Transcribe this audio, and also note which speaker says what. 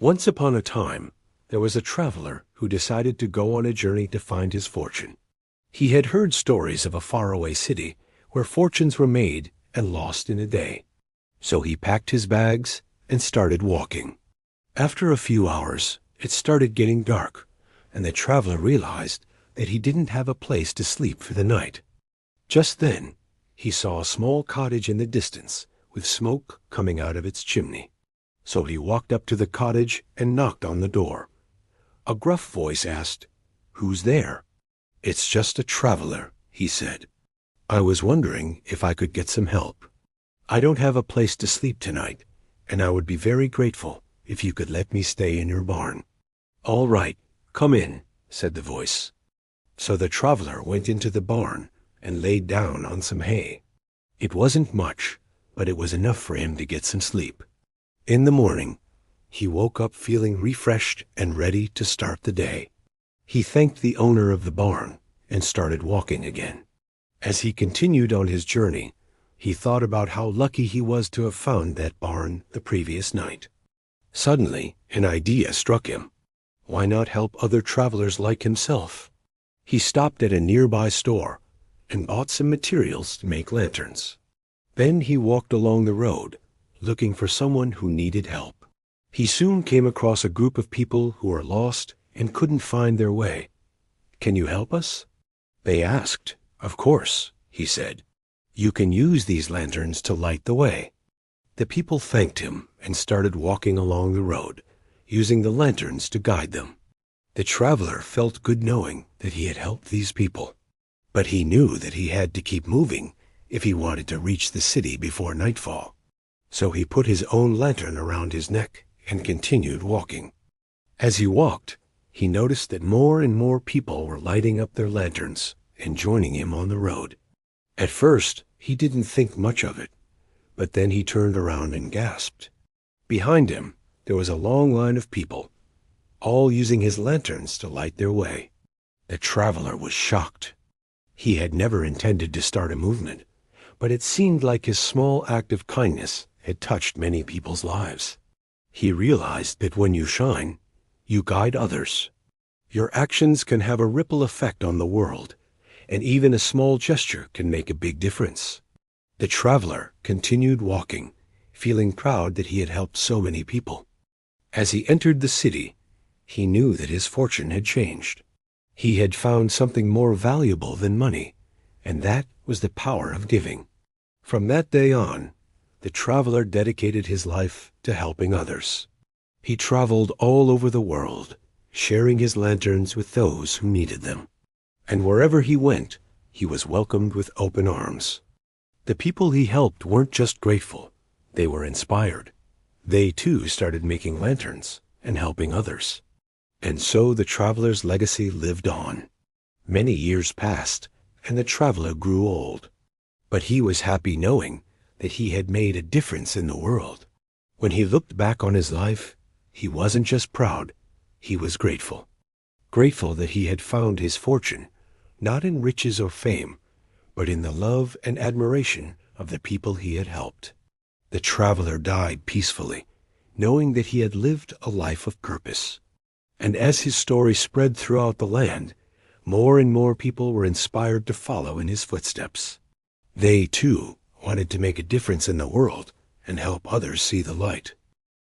Speaker 1: Once upon a time, there was a traveler who decided to go on a journey to find his fortune. He had heard stories of a faraway city where fortunes were made and lost in a day. So he packed his bags and started walking. After a few hours, it started getting dark, and the traveler realized that he didn't have a place to sleep for the night. Just then, he saw a small cottage in the distance with smoke coming out of its chimney. So he walked up to the cottage and knocked on the door. A gruff voice asked, "Who's there?" "It's just a traveler," he said. "I was wondering if I could get some help. I don't have a place to sleep tonight, and I would be very grateful if you could let me stay in your barn." "All right, come in," said the voice. So the traveler went into the barn and laid down on some hay. It wasn't much, but it was enough for him to get some sleep. In the morning, he woke up feeling refreshed and ready to start the day. He thanked the owner of the barn and started walking again. As he continued on his journey, he thought about how lucky he was to have found that barn the previous night. Suddenly, an idea struck him. Why not help other travelers like himself? He stopped at a nearby store and bought some materials to make lanterns. Then he walked along the road, looking for someone who needed help. He soon came across a group of people who were lost and couldn't find their way. "Can you help us?" They asked. "Of course," he said. "You can use these lanterns to light the way." The people thanked him and started walking along the road, using the lanterns to guide them. The traveler felt good knowing that he had helped these people, but he knew that he had to keep moving if he wanted to reach the city before nightfall. So he put his own lantern around his neck and continued walking. As he walked, he noticed that more and more people were lighting up their lanterns and joining him on the road. At first, he didn't think much of it, but then he turned around and gasped. Behind him, there was a long line of people, all using his lanterns to light their way. The traveler was shocked. He had never intended to start a movement, but it seemed like his small act of kindness had touched many people's lives. He realized that when you shine, you guide others. Your actions can have a ripple effect on the world, and even a small gesture can make a big difference. The traveler continued walking, feeling proud that he had helped so many people. As he entered the city, he knew that his fortune had changed. He had found something more valuable than money, and that was the power of giving. From that day on, the traveler dedicated his life to helping others. He traveled all over the world, sharing his lanterns with those who needed them. And wherever he went, he was welcomed with open arms. The people he helped weren't just grateful, they were inspired. They too started making lanterns and helping others. And so the traveler's legacy lived on. Many years passed, and the traveler grew old. But he was happy knowing that he had made a difference in the world. When he looked back on his life, he wasn't just proud, he was grateful. Grateful that he had found his fortune, not in riches or fame, but in the love and admiration of the people he had helped. The traveler died peacefully, knowing that he had lived a life of purpose. And as his story spread throughout the land, more and more people were inspired to follow in his footsteps. They, too, wanted to make a difference in the world and help others see the light.